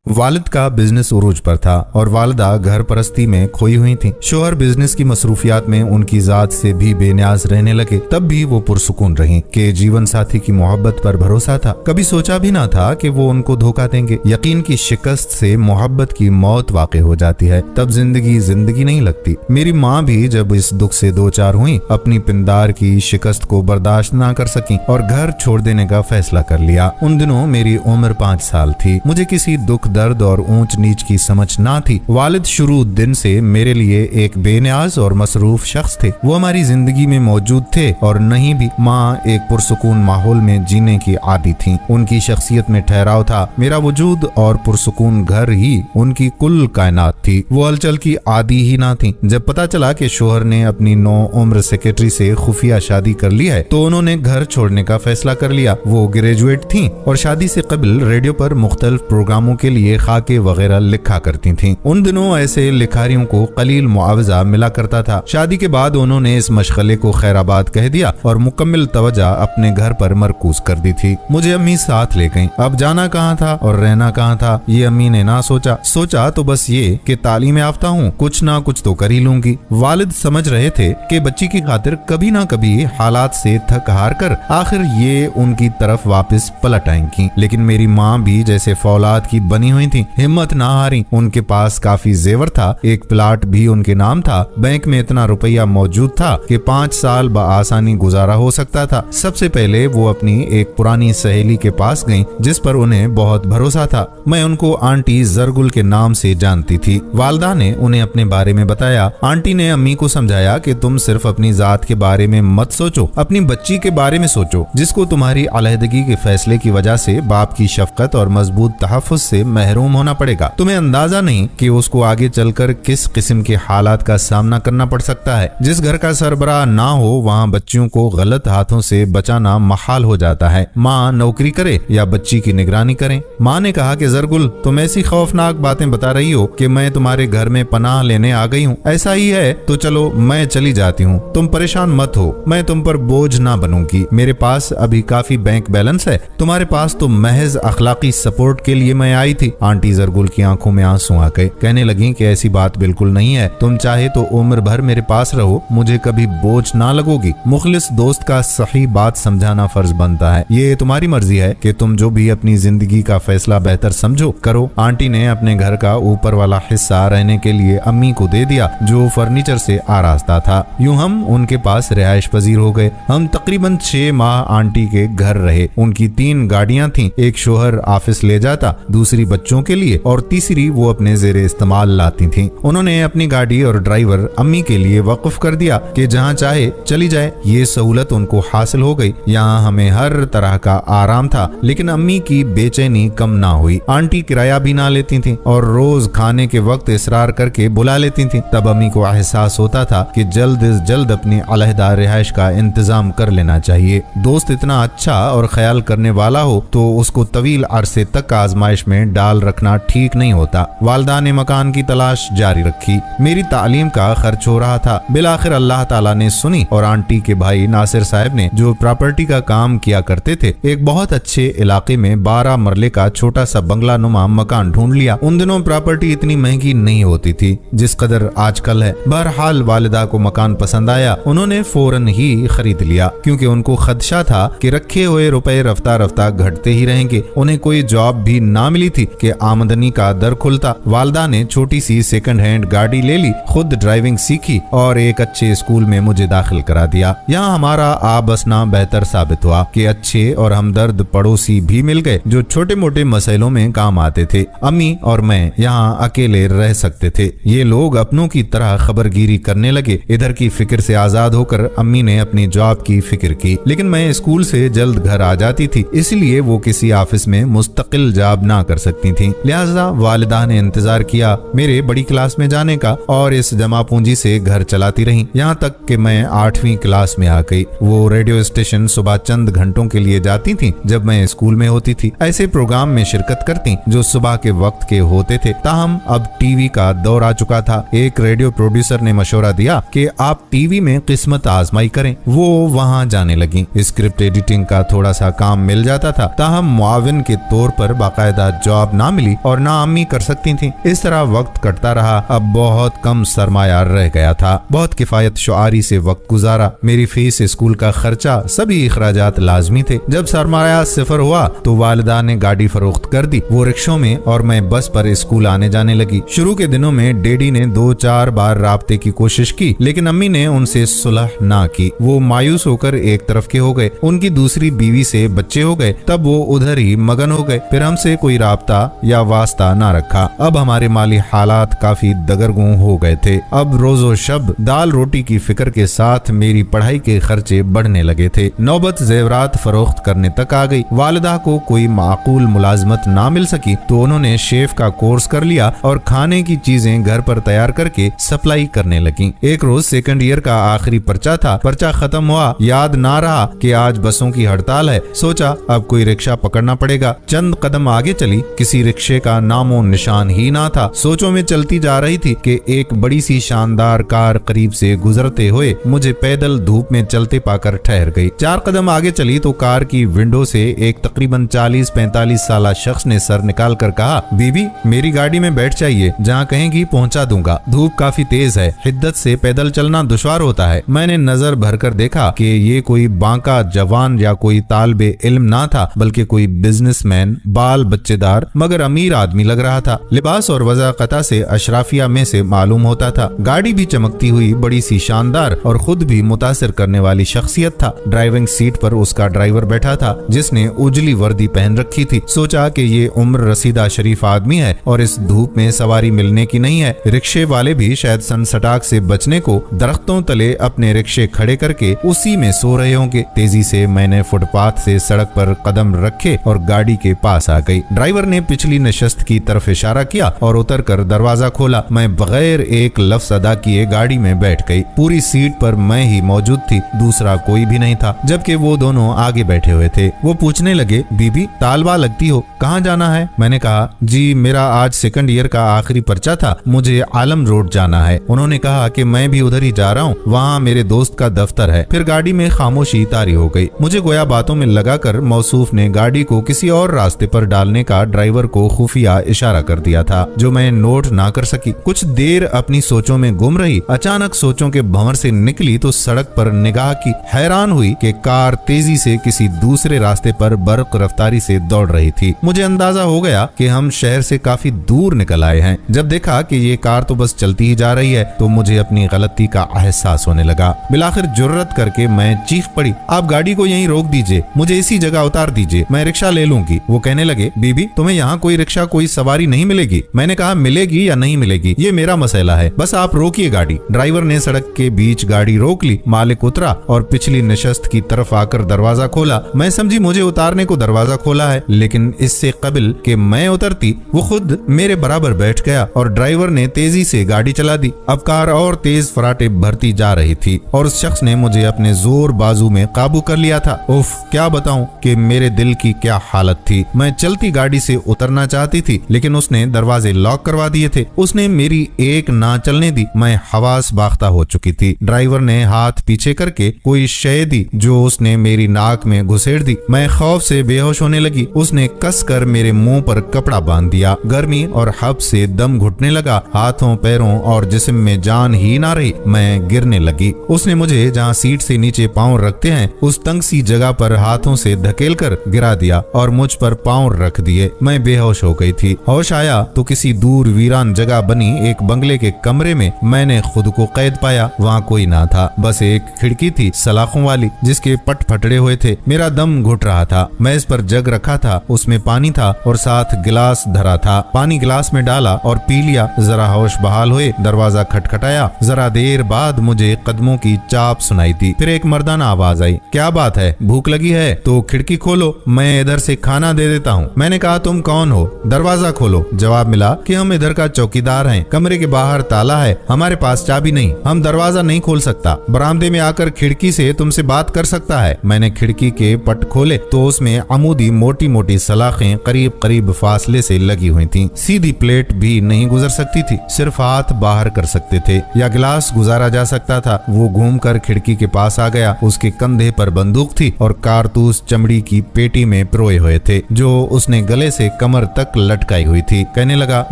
वालिद का बिजनेस उरूज पर था और वालिदा घर परस्ती में खोई हुई थी। शोहर बिजनेस की मसरूफियात में उनकी जात से भी बेनियाज रहने लगे। तब भी वो पुरसुकून रही कि जीवन साथी की मोहब्बत पर भरोसा था। कभी सोचा भी ना था कि वो उनको धोखा देंगे। यकीन की शिकस्त से मोहब्बत की मौत वाक़ई हो जाती है, तब जिंदगी नहीं लगती। मेरी माँ भी जब इस दुख से दो चार हुई, अपनी पिंदार की शिकस्त को बर्दाश्त ना कर सकी और घर छोड़ देने का फैसला कर लिया। उन दिनों मेरी उम्र 5 साल थी। मुझे किसी दुख दर्द और ऊंच नीच की समझ ना थी। वालिद शुरू दिन से मेरे लिए एक बेनियाज और मसरूफ शख्स थे। वो हमारी जिंदगी में मौजूद थे और नहीं भी। माँ एक पुरसुकून माहौल में जीने की आदी थी। उनकी शख्सियत में ठहराव था। मेरा वजूद और पुरसुकून घर ही उनकी कुल कायनात थी। वो हलचल की आदी ही ना थी। जब पता चला कि शोहर ने अपनी 9 उम्र सेक्रेटरी से खुफिया शादी कर ली है तो उन्होंने घर छोड़ने का फैसला कर लिया। वो ग्रेजुएट थी और शादी से कबल रेडियो पर मुख्तलिफ प्रोग्रामों के लिए खाके वगैरह लिखा करती थीं। उन दिनों ऐसे लिखारियों को कलील मुआवजा मिला करता था। शादी के बाद उन्होंने इस मशगले को खैराबाद कह दिया और मुकम्मल तवज्जो अपने घर पर मरकूज कर दी थी। मुझे अम्मी साथ ले गईं। अब जाना कहाँ था और रहना कहाँ था ये अम्मी ने ना सोचा तो बस ये कि तालीम याफ्ता हूँ, कुछ ना कुछ तो कर ही लूंगी। वालिद समझ रहे थे कि बच्ची की खातिर कभी ना कभी हालात से थक हार कर आखिर ये उनकी तरफ वापस पलट आएंगी। लेकिन मेरी माँ भी जैसे फौलाद की बनी हुई थी, हिम्मत ना हारी। उनके पास काफी जेवर था। एक प्लाट भी उनके नाम था। बैंक में इतना रुपया मौजूद था कि 5 साल बआसानी गुजारा हो सकता था। सबसे पहले वो अपनी एक पुरानी सहेली के पास गईं, जिस पर उन्हें बहुत भरोसा था। मैं उनको आंटी जरगुल के नाम से जानती थी। वालिदा ने उन्हें अपने बारे में बताया। आंटी ने अम्मी को समझाया कि तुम सिर्फ अपनी जात के बारे में मत सोचो, अपनी बच्ची के बारे में सोचो, जिसको तुम्हारी अलहदगी के फैसले की वजह से बाप की शफकत और मजबूत तहफ़्फ़ुज़ से महरूम होना पड़ेगा। तुम्हें अंदाजा नहीं कि उसको आगे चलकर किस किस्म के हालात का सामना करना पड़ सकता है। जिस घर का सरबराह ना हो वहाँ बच्चियों को गलत हाथों से बचाना महाल हो जाता है। माँ नौकरी करे या बच्ची की निगरानी करे। माँ ने कहा कि जरगुल, तुम ऐसी खौफनाक बातें बता रही हो कि मैं तुम्हारे घर में पनाह लेने आ गई हूँ। ऐसा ही है तो चलो मैं चली जाती हूँ, तुम परेशान मत हो, मैं तुम पर बोझ ना बनूंगी। मेरे पास अभी काफी बैंक बैलेंस है। तुम्हारे पास तो महज अखलाकी सपोर्ट के लिए मैं आई थी। आंटी जरगुल की आंखों में आंसू आ गए। कहने लगी कि ऐसी बात बिल्कुल नहीं है। तुम चाहे तो उम्र भर मेरे पास रहो, मुझे कभी बोझ ना लगोगी। मुखलिस दोस्त का सही बात समझाना फर्ज बनता है। ये तुम्हारी मर्जी है कि तुम जो भी अपनी जिंदगी का फैसला बेहतर समझो करो। आंटी ने अपने घर का ऊपर वाला हिस्सा रहने के लिए अम्मी को दे दिया, जो फर्नीचर से आरास्ता था। यूं हम उनके पास रिहाइश पजीर हो गए। हम तकरीबन 6 माह आंटी के घर रहे। उनकी 3 गाड़ियां थीं। एक शोहर ऑफिस ले जाता, दूसरी बच्चों के लिए और तीसरी वो अपने जेरे इस्तेमाल लाती थीं। उन्होंने अपनी गाड़ी और ड्राइवर अम्मी के लिए वक्फ कर दिया कि जहां चाहे चली जाए। ये सहूलत उनको हासिल हो गई। यहाँ हमें हर तरह का आराम था, लेकिन अम्मी की बेचैनी कम ना हुई। आंटी किराया भी ना लेती थी और रोज खाने के वक्त इसरार करके बुला लेती थी। तब अम्मी को एहसास होता था कि जल्द से जल्द अपनी अलहदा रिहाइश का इंतजाम कर लेना चाहिए। दोस्त इतना अच्छा और ख्याल करने वाला हो तो उसको तवील अरसे तक आजमाइश में डाल रखना ठीक नहीं होता। वालिदा ने मकान की तलाश जारी रखी। मेरी तालीम का खर्च हो रहा था। बिलाखिर अल्लाह ताला ने सुनी और आंटी के भाई नासिर साहब ने, जो प्रॉपर्टी का काम किया करते थे, एक बहुत अच्छे इलाके में 12 मरले का छोटा सा बंगला नुमा मकान ढूंढ लिया। उन दिनों प्रॉपर्टी इतनी महंगी नहीं होती थी जिस कदर आजकल है। बहरहाल वालिदा को मकान पसंद आया। उन्होंने फौरन ही खरीद लिया, क्योंकि उनको खदशा था कि रखे हुए रुपए रफ्ता रफ्ता घटते ही रहेंगे। उन्हें कोई जॉब भी ना मिली थी कि आमदनी का दर खुलता। वालिदा ने छोटी सी सेकंड हैंड गाड़ी ले ली, खुद ड्राइविंग सीखी और एक अच्छे स्कूल में मुझे दाखिल करा दिया। यहाँ हमारा आ बसना बेहतर साबित हुआ कि अच्छे और हमदर्द पड़ोसी भी मिल गए, जो छोटे मोटे मसलों में काम आते थे। अम्मी और मैं यहाँ अकेले रह सकते थे। ये लोग अपनों की तरह खबरगिरी करने लगे। इधर की फिक्र से आजाद होकर अम्मी ने अपनी जॉब की फिक्र की, लेकिन मैं स्कूल से जल्द घर आ जाती थी, इसलिए वो किसी ऑफिस में मुस्तकिल जॉब ना कर सकती थी। लिहाजा वालिदा ने इंतजार किया मेरे बड़ी क्लास में जाने का और इस जमा पूंजी से घर चलाती रही, यहाँ तक कि मैं 8वीं क्लास में आ गई। वो रेडियो स्टेशन सुबह चंद घंटों के लिए जाती थी जब मैं स्कूल में होती थी। ऐसे प्रोग्राम में शिरकत करती जो सुबह के वक्त के होते थे। ताहम अब टीवी का दौर आ चुका था। एक रेडियो प्रोड्यूसर ने मशवरा दिया कि आप टीवी में किस्मत आजमाई करें। वो वहाँ जाने लगी। स्क्रिप्ट एडिटिंग का थोड़ा सा काम मिल जाता था, ताहम मुआविन के तौर पर बाकायदा जॉब ना मिली और ना अम्मी कर सकती थी। इस तरह वक्त कटता रहा। अब बहुत कम सरमाया रह गया था। बहुत किफायत शुआरी से वक्त गुजारा। मेरी फीस, स्कूल का खर्चा, सभी इखराजात लाजमी थे। जब सरमाया सिफर हुआ तो वालिदा ने गाड़ी फरोख्त कर दी, वो रिक्शों में, और मैं बस पर स्कूल आने जाने लगी। शुरू के दिनों में डैडी ने 2-4 बार राब्ते की कोशिश की, लेकिन अम्मी ने उनसे सुलह ना की। वो मायूस होकर एक तरफ के हो गए। उनकी दूसरी बीवी से बच्चे हो गए, तब वो उधर ही मगन हो गए। फिर हमसे कोई राब्ता या वास्ता ना रखा। अब हमारे माली हालात काफी दगरगू हो गए थे। अब रोजो शब दाल रोटी की फिक्र के साथ मेरी पढ़ाई के खर्चे बढ़ने लगे थे। नौबत जेवरात फरोख्त करने तक आ गई। वालिदा को कोई माकूल मुलाजमत ना मिल सकी तो उन्होंने शेफ का कोर्स कर लिया और खाने की चीजें घर पर तैयार करके सप्लाई करने लगी। एक रोज सेकंड ईयर का आखिरी पर्चा था। पर्चा खत्म हुआ, याद ना रहा कि आज बसों की हड़ताल है। सोचा अब कोई रिक्शा पकड़ना पड़ेगा। चंद कदम आगे चली, किसी रिक्शे का नामो निशान ही ना था। सोचों में चलती जा रही थी कि एक बड़ी सी शानदार कार करीब से गुजरते हुए मुझे पैदल धूप में चलते पाकर ठहर गई। 4 कदम आगे चली तो कार की विंडो से एक तकरीबन 40-45 साल शख्स ने सर निकाल कर कहा, बीबी मेरी गाड़ी में बैठ जाइए, जहाँ कहेंगी पहुँचा दूंगा। धूप काफी तेज है, हिद्दत से पैदल चलना दुश्वार होता है। मैंने नजर भरकर देखा कि ये कोई बांका जवान या कोई तालिबे इल्म ना था, बल्कि कोई बिजनेसमैन, बाल बच्चेदार मगर अमीर आदमी लग रहा था। लिबास और वज़ाक़ता से अशराफिया में से मालूम होता था। गाड़ी भी चमकती हुई बड़ी सी शानदार और खुद भी मुतासिर करने वाली शख्सियत था। ड्राइविंग सीट पर उसका ड्राइवर बैठा था, जिसने उजली वर्दी पहन रखी थी। सोचा कि ये उम्र रसीदा शरीफ आदमी है और इस धूप में सवारी मिलने की नहीं है। रिक्शे वाले भी शायद सनसटाक से बचने को दरख्तों तले अपने रिक्शे खड़े करके उसी में सो रहे होंगे। तेजी से मैंने फुटपाथ से सड़क पर कदम रखे और गाड़ी के पास आ गई। ड्राइवर ने पिछली नशस्त की तरफ इशारा किया और उतरकर दरवाजा खोला। मैं बगैर एक लफ्ज अदा किए गाड़ी में बैठ गई। पूरी सीट पर मैं ही मौजूद थी, दूसरा कोई भी नहीं था, जबकि वो दोनों आगे बैठे हुए थे। वो पूछने लगे, बीबी तालबा लगती हो, कहाँ जाना है? मैंने कहा, जी मेरा आज सेकंड ईयर का आखिरी पर्चा था, मुझे आलम रोड जाना है। उन्होंने कहा कि मैं भी उधर ही जा रहा हूँ, वहाँ मेरे दोस्त का दफ्तर है। फिर गाड़ी में खामोशी तारी हो गई। मुझे गोया बातों में लगाकर मौसूफ ने गाड़ी को किसी और रास्ते पर डालने का ड्राइवर को खुफिया इशारा कर दिया था, जो मैं नोट ना कर सकी। कुछ देर अपनी सोचों में गुम रही। अचानक सोचों के भंवर से निकली तो सड़क पर निगाह की। हैरान हुई कि कार तेजी से किसी दूसरे रास्ते पर बर्क रफ्तारी से दौड़ रही थी। मुझे अंदाजा हो गया कि हम शहर से काफी दूर निकल आए हैं। जब देखा कि ये कार तो बस चलती ही जा रही है तो मुझे अपनी गलती का एहसास होने लगा। बिलाखिर जुर्रत करके मैं चीख पड़ी, आप गाड़ी को यहीं रोक दीजिए, मुझे इसी जगह उतार दीजिए, मैं रिक्शा ले लूंगी। वो कहने लगे, बीबी तुम्हें यहाँ कोई रिक्शा, कोई सवारी नहीं मिलेगी। मैंने कहा, मिलेगी या नहीं मिलेगी ये मेरा मसला है, बस आप रोकिए गाड़ी। ड्राइवर ने सड़क के बीच गाड़ी रोक ली। मालिक उतरा और पिछली नशस्त की तरफ आकर दरवाजा खोला। मैं समझी मुझे उतारने को दरवाजा खोला है, लेकिन इससे कबिल कि मैं उतरती वो खुद मेरे बराबर बैठ गया और ड्राइवर ने तेजी से गाड़ी चला दी। अब कार और तेज फराटे भरती जा रही थी और उस शख्स ने मुझे अपने जोर बाजू में काबू कर लिया था। उफ, क्या बताऊं कि मेरे दिल की क्या हालत थी। मैं चलती गाड़ी से उतरना चाहती थी, लेकिन उसने दरवाजे लॉक करवा दिए थे। उसने मेरी एक ना चलने दी। मैं हवास बाख्ता हो चुकी थी। ड्राइवर ने हाथ पीछे करके कोई शय दी, जो उसने मेरी नाक में घुसेड़ दी। मैं खौफ से बेहोश होने लगी। उसने कस कर मेरे मुंह पर कपड़ा बांध दिया। गर्मी और हब से दम घुटने लगा। हाथों, पैरों और जिस्म में जान ही ना रही। मैं गिरने लगी। उसने मुझे जहाँ सीट से नीचे पांव रखते हैं उस तंग सी जगह पर हाथों से धकेल कर गिरा दिया और मुझ पर पांव रख दिए। मैं बेहोश हो गई थी। होश आया तो किसी दूर वीरान जगह बनी एक बंगले के कमरे में मैंने खुद को कैद पाया। वहाँ कोई ना था, बस एक खिड़की थी सलाखों वाली, जिसके पट फटड़े हुए थे। मेरा दम घुट रहा था। मेज पर जग रखा था, उसमें पानी था और साथ गिलास धरा था। पानी गिलास में डाला और पी लिया। जरा होश बहाल हुए। दरवाजा खटखटाया। जरा देर बाद मुझे कदमों की चाप सुनाई थी। फिर एक मर्दाना आवाज आई, क्या बात है, भूख लगी है तो खिड़की खोलो, मैं इधर से खाना दे देता हूँ। मैंने कहा, तुम कौन हो, दरवाजा खोलो। जवाब मिला कि हम इधर का चौकीदार हैं, कमरे के बाहर ताला है, हमारे पास चाबी नहीं, हम दरवाजा नहीं खोल सकता। बरामदे में आकर खिड़की से तुमसे बात कर सकता है। मैंने खिड़की के पट खोले तो उसमें अमूदी मोटी मोटी सलाखें करीब करीब फासले से लगी हुई थीं। सीधी प्लेट भी नहीं गुजर सकती थी, सिर्फ हाथ बाहर कर सकते थे या गिलास गुजारा जा सकता था। वो घूमकर खिड़की के पास आ गया। उसके कंधे पर बंदूक थी और कारतूस चमड़ी की पेटी में पिरोए हुए थे, जो उसने गले से कमर तक लटकाई हुई थी। कहने लगा,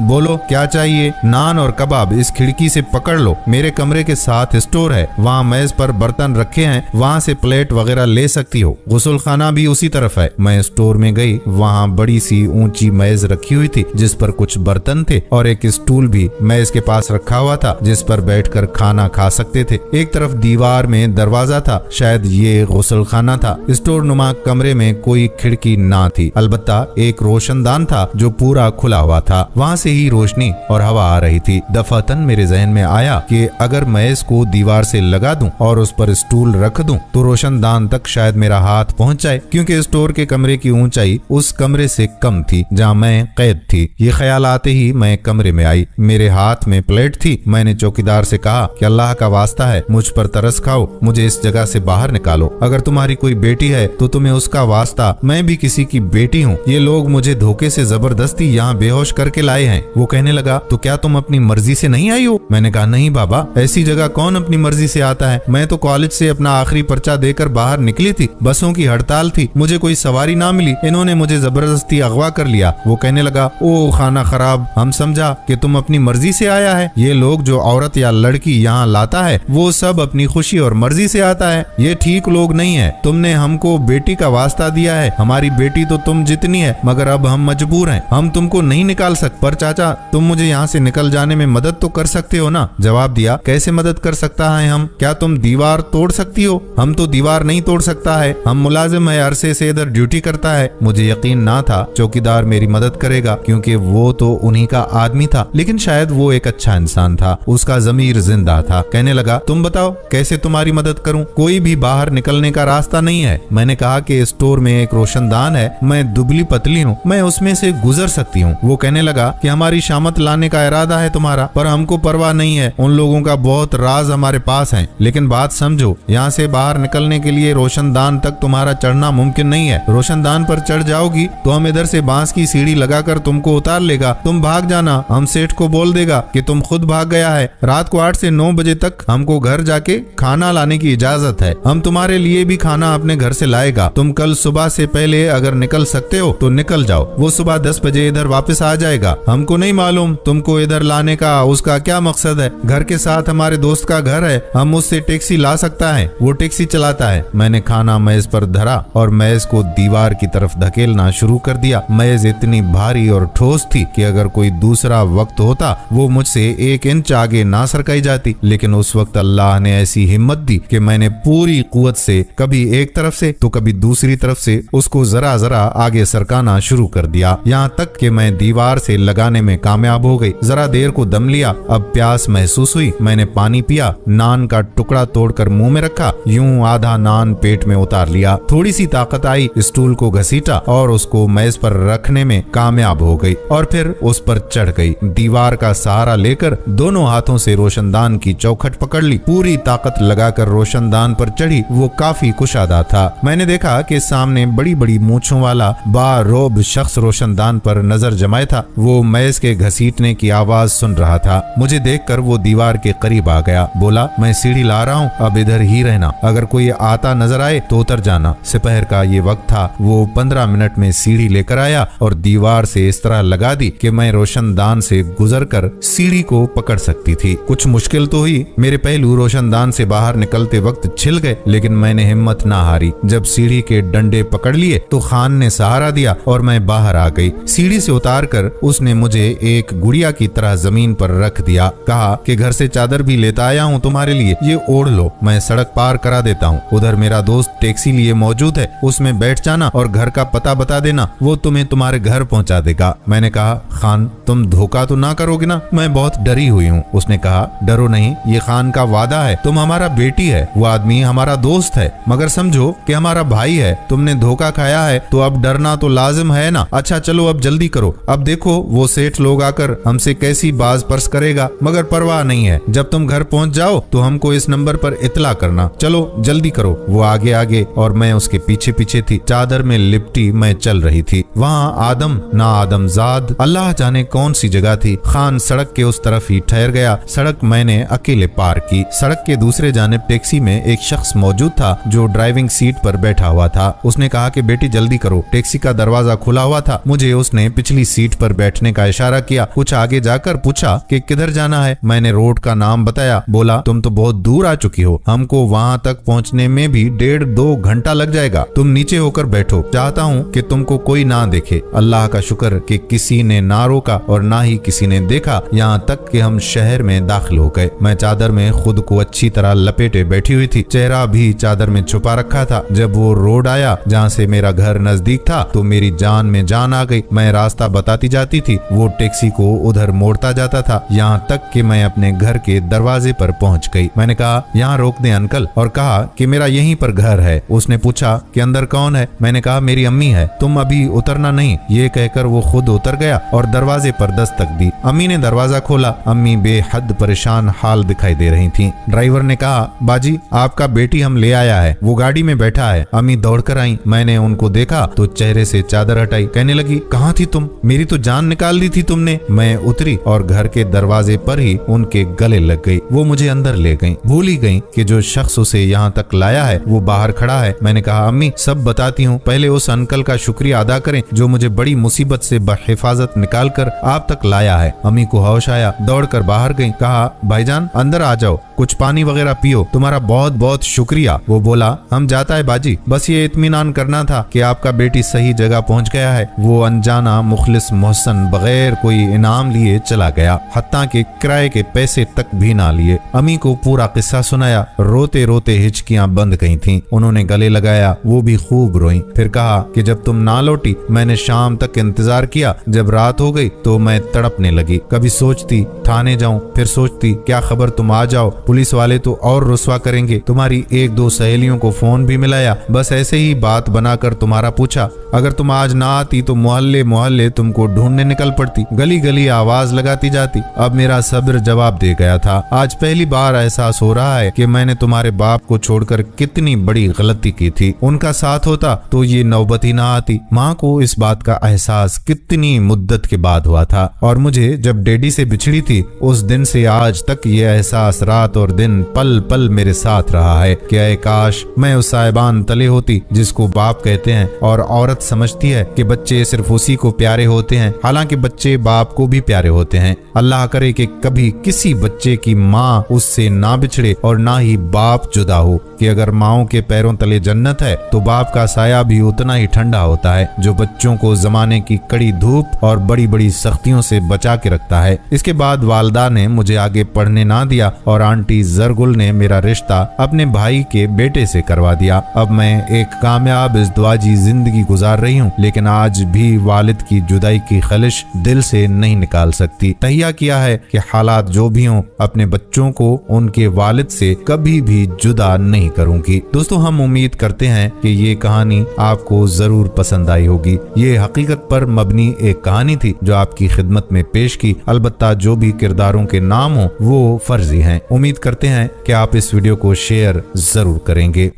बोलो क्या चाहिए? नान और कबाब इस खिड़की से पकड़ लो, मेरे कमरे के साथ स्टोर है, वहाँ मेज पर बर्तन रखे हैं, वहाँ से प्लेट वगैरह ले सकती हो। गुस्ल खाना भी उसी तरफ है। मैं स्टोर में गई, वहाँ बड़ी सी ऊंची मेज रखी हुई थी जिस पर कुछ बर्तन थे और एक स्टूल भी मेज के पास रखा हुआ था जिस पर बैठकर खाना खा सकते थे। एक तरफ दीवार में दरवाजा था, शायद ये गुस्ल खाना था। स्टोर नुमा कमरे में कोई खिड़की ना थी, अलबत्ता एक रोशनदान था जो पूरा खुला हुआ था। वहाँ से ही रोशनी और हवा आ रही थी। दफातन मेरे जहन में आया कि अगर मैं इसको दीवार से लगा दूं और उस पर स्टूल रख दूं तो रोशनदान तक शायद मेरा हाथ पहुंच जाए, क्योंकि स्टोर के कमरे की ऊंचाई उस कमरे से कम थी जहाँ मैं कैद थी। ये ख्याल आते ही मैं कमरे में आई। मेरे हाथ में प्लेट थी। मैंने चौकीदार से कहा कि अल्लाह का वास्ता है, मुझ पर तरस खाओ, मुझे इस जगह से बाहर निकालो। अगर तुम्हारी कोई बेटी है तो तुम्हें उसका वास्ता, मैं भी किसी की बेटी हूँ। ये लोग मुझे धोखे से जबरदस्ती यहाँ बेहोश करके लाए हैं। वो कहने लगा, तो क्या तुम अपनी मर्जी से नहीं आई हो? मैंने कहा, नहीं बाबा, ऐसी जगह कौन अपनी मर्जी से आता है? मैं तो कॉलेज से अपना आखिरी पर्चा देकर बाहर निकली थी, बसों की हड़ताल थी, मुझे कोई सवारी ना मिली, इन्होंने मुझे जबरदस्ती अगवा कर लिया। वो कहने लगा, ओ खाना खराब, हम समझा कि तुम अपनी मर्जी से आया है। ये लोग जो औरत या लड़की यहाँ लाता है वो सब अपनी खुशी और मर्जी से आता है। ये ठीक लोग नहीं है। तुमने हमको बेटी का वास्ता दिया है, हमारी बेटी तो तुम जितनी है, मगर अब हम मजबूर हैं, हम तुमको नहीं निकाल सकते। पर चाचा, तुम मुझे यहाँ से निकल जाने में मदद तो कर सकते हो ना? जवाब दिया, कैसे मदद कर सकता है हम? क्या तुम दीवार तोड़ सकती हो? हम तो दीवार नहीं तोड़ सकता है, हम मुलाजिम है, अरसे से इधर ड्यूटी करता है। मुझे यकीन ना था चौकीदार मेरी मदद करेगा, क्योंकि वो तो उन्हीं का आदमी था, लेकिन शायद वो एक अच्छा इंसान था, उसका जमीर जिंदा था। कहने लगा, तुम बताओ कैसे तुम्हारी मदद करूं? कोई भी बाहर निकलने का रास्ता नहीं है। मैंने कहा कि स्टोर में एक रोशनदान है, मैं दुबली पतली हूँ, मैं उसमें से गुजर सकती हूँ। वो कहने लगा कि हमारी शामत लाने का इरादा है तुम्हारा, पर हमको परवाह नहीं है, उन लोगों का बहुत राज हमारे पास है। लेकिन बात समझो, यहाँ से बाहर निकलने के लिए रोशनदान तक तुम्हारा चढ़ना मुमकिन नहीं है। रोशनदान पर चढ़ जाओगी तो हम इधर से बांस की सीढ़ी लगाकर तुमको उतार लेगा, तुम भाग जाना, हम सेठ को बोल देगा कि तुम खुद भाग गया है। रात को 8 से 9 बजे तक हमको घर जाके खाना लाने की इजाजत है, हम तुम्हारे लिए भी खाना अपने घर से लाएगा। तुम कल सुबह से पहले अगर निकल सकते हो तो निकल जाओ, वो सुबह 10 बजे इधर वापस आ जाएगा। हमको नहीं मालूम तुमको इधर लाने का उसका क्या मकसद है। घर के साथ हमारे दोस्त का घर है, हम उससे टैक्सी ला सकता है, वो टैक्सी चलाता है। मैंने खाना मेज पर धरा और मेज को दीवार की तरफ धकेलना शुरू कर दिया। मेज इतनी भारी और ठोस थी कि अगर कोई दूसरा वक्त होता वो मुझसे 1 इंच आगे ना सरकाई जाती, लेकिन उस वक्त अल्लाह ने ऐसी हिम्मत दी कि मैंने पूरी कुव्वत से कभी एक तरफ से तो कभी दूसरी तरफ से उसको जरा जरा आगे सरकाना शुरू कर दिया, यहाँ तक कि मैं दीवार से लगाने में कामयाब हो गई। जरा देर को दम लिया, अब प्यास महसूस हुई, मैंने पानी पिया, नान का टुकड़ा तोड़कर मुंह में रखा, यूं आधा नान पेट में उतार लिया। थोड़ी सी ताकत आई, स्टूल को घसीटा और उसको मेज पर रखने में कामयाब हो गई और फिर उस पर चढ़ गई। दीवार का सहारा लेकर दोनों हाथों से रोशनदान की चौखट पकड़ ली, पूरी ताकत लगाकर रोशनदान पर चढ़ी। वो काफी कुशादा था। मैंने देखा कि सामने बड़ी बड़ी मूंछों वाला बारोब शख्स रोशनदान पर नजर जमाए था। वो मेज के घसीटने की आवाज सुन रहा था। मुझे देखकर वो दीवार के करीब आ गया, बोला, मैं सीढ़ी ला रहा हूँ, अब इधर ही रहना, अगर कोई आता नजर आए तो उतर जाना। दोपहर का ये वक्त था। वो 15 मिनट में सीढ़ी लेकर आया और दीवार से इस तरह लगा दी कि मैं रोशनदान से गुजरकर सीढ़ी को पकड़ सकती थी। कुछ मुश्किल तो हुई, मेरे पहलू रोशनदान से बाहर निकलते वक्त छिल गए, लेकिन मैंने हिम्मत ना हारी। जब सीढ़ी के डंडे पकड़ लिए तो खान ने सहारा दिया और मैं बाहर आ गई। सीढ़ी से उतारकर उसने मुझे एक गुड़िया की तरह जमीन पर रख दिया, कहा कि घर से चादर भी लेता आया हूँ तुम्हारे लिए, ये ओढ़ लो, मैं सड़क पार करा देता हूँ। उधर मेरा दोस्त टैक्सी लिए मौजूद है, उसमें बैठ जाना और घर का पता बता देना, वो तुम्हें तुम्हारे घर पहुँचा देगा। मैंने कहा, खान तुम धोखा तो ना करोगे ना? मैं बहुत डरी हुई हूँ। उसने कहा, डरो नहीं, ये खान का वादा है, तुम हमारा बेटी है, वो आदमी हमारा दोस्त है, मगर समझो कि हमारा भाई है। तुमने धोखा खाया है तो अब डरना तो लाजिम है ना। अच्छा चलो अब जल्दी करो, अब देखो वो सेठ लोग आकर हमसे कैसी बाज पर्स करेगा, मगर परवाह नहीं है, जब तुम घर पहुंच जाओ तो हमको इस नंबर पर इतला करना। चलो जल्दी करो। वो आगे आगे और मैं उसके पीछे पीछे थी। चादर में लिपटी मैं चल रही थी। वहाँ आदम ना आदमजाद, अल्लाह जाने कौन सी जगह थी। खान सड़क के उस तरफ ही ठहर गया। सड़क मैंने अकेले पार की। सड़क के दूसरे जानिब टैक्सी में एक शख्स मौजूद था जो ड्राइविंग सीट पर बैठा हुआ था। उसने कहा कि बेटी जल्दी करो। टैक्सी का दरवाजा खुला हुआ था था। मुझे उसने पिछली सीट पर बैठने का इशारा किया। कुछ आगे जाकर पूछा कि किधर जाना है। मैंने रोड का नाम बताया। बोला तुम तो बहुत दूर आ चुकी हो, हमको वहाँ तक पहुँचने में भी 1.5-2 घंटा लग जाएगा। तुम नीचे होकर बैठो, चाहता हूँ कि तुमको कोई ना देखे। अल्लाह का शुक्र कि किसी ने ना रोका और ना ही किसी ने देखा, यहाँ तक कि हम शहर में दाखिल हो गए। मैं चादर में खुद को अच्छी तरह लपेटे बैठी हुई थी, चेहरा भी चादर में छुपा रखा था। जब वो रोड आया जहाँ से मेरा घर नजदीक था तो मेरी जान में जान आ गई। मैं रास्ता बताती जाती थी, वो टैक्सी को उधर मोड़ता जाता था, यहाँ तक कि मैं अपने घर के दरवाजे पर पहुंच गई। मैंने कहा यहाँ रोक दें अंकल, और कहा कि मेरा यहीं पर घर है। उसने पूछा कि अंदर कौन है। मैंने कहा मेरी अम्मी है, तुम अभी उतरना नहीं। ये कहकर वो खुद उतर गया और दरवाजे पर दस्तक दी। अम्मी ने दरवाजा खोला। अम्मी बेहद परेशान हाल दिखाई दे रही थी। ड्राइवर ने कहा बाजी आपका बेटी हम ले आया है, वो गाड़ी में बैठा है। अम्मी दौड़कर आई। मैंने उनको देखा तो चेहरे से चादर हटाई। कहने लगी कहाँ थी तुम, मेरी तो जान निकाल दी थी तुमने। मैं उतरी और घर के दरवाजे पर ही उनके गले लग गई। वो मुझे अंदर ले गई। भूल ही गई कि जो शख्स उसे यहाँ तक लाया है वो बाहर खड़ा है। मैंने कहा अम्मी सब बताती हूँ, पहले उस अंकल का शुक्रिया अदा करें जो मुझे बड़ी मुसीबत से बहिफाजत निकाल कर आप तक लाया है। अम्मी को होश आया, दौड़कर बाहर गई। कहा भाईजान अंदर आ जाओ, कुछ पानी वगैरह पियो, तुम्हारा बहुत बहुत शुक्रिया। वो बोला हम जाता है बाजी, बस ये इत्मीनान करना था कि आपका बेटी सही जगह पहुंच गया है। वो अनजाना मुखलिस मोहसन बगैर कोई इनाम लिए चला गया, हत्ता के किराए के पैसे तक भी ना लिए। अम्मी को पूरा किस्सा सुनाया। रोते रोते हिचकियां बंद गई थीं। उन्होंने गले लगाया, वो भी खूब रोई। फिर कहा कि जब तुम ना लौटी मैंने शाम तक इंतजार किया। जब रात हो गई तो मैं तड़पने लगी। कभी सोचती थाने जाऊं, फिर सोचती क्या खबर तुम आ जाओ, पुलिस वाले तो और रुस्वा करेंगे। तुम्हारी 1-2 सहेलियों को फोन भी मिलाया, बस ऐसे ही बात बनाकर तुम्हारा पूछा। अगर तुम आज ना आती तो मोहल्ले मोहल्ले तुमको ढूंढने निकल पड़ती, गली गली आवाज लगाती जाती। अब मेरा सब्र जवाब दे गया था। आज पहली बार एहसास हो रहा है कि मैंने तुम्हारे बाप को छोड़कर कितनी बड़ी गलती की थी। उनका साथ होता तो ये नौबत ही ना आती। माँ को इस बात का एहसास कितनी मुद्दत के बाद हुआ था, और मुझे जब डैडी से बिछड़ी थी उस दिन से आज तक ये एहसास रात और दिन पल पल मेरे साथ रहा है कि ऐ काश मैं उस साहिबान तले होती जिसको बाप कहते हैं। और औरत समझती है कि बच्चे सिर्फ उसी को प्यारे होते हैं, हालांकि बच्चे बाप को भी प्यारे होते हैं। अल्लाह करे कि कभी किसी बच्चे की माँ उससे ना बिछड़े और ना ही बाप जुदा हो, कि अगर माओ के पैरों तले जन्नत है तो बाप का साया भी उतना ही ठंडा होता है जो बच्चों को जमाने की कड़ी धूप और बड़ी बड़ी सख्तियों से बचा के रखता है। इसके बाद वालदा ने मुझे आगे पढ़ने ना दिया और आंटी जरगुल ने मेरा रिश्ता अपने भाई के बेटे से करवा दिया। अब मैं एक कामयाब इज़्दवाजी जिंदगी गुजार रही हूँ, लेकिन आज भी वालिद की जुदाई की खलिश दिल से नहीं निकाल सकती। तहिया किया है कि हालात जो भी हों अपने बच्चों को उनके वालिद से कभी भी जुदा नहीं करूंगी। दोस्तों हम उम्मीद करते हैं कि ये कहानी आपको जरूर पसंद आई होगी। ये हकीकत पर मबनी एक कहानी थी जो आपकी खिदमत में पेश की। अलबत्ता जो भी किरदारों के नाम हो वो फर्जी हैं। उम्मीद करते हैं कि आप इस वीडियो को शेयर जरूर करेंगे।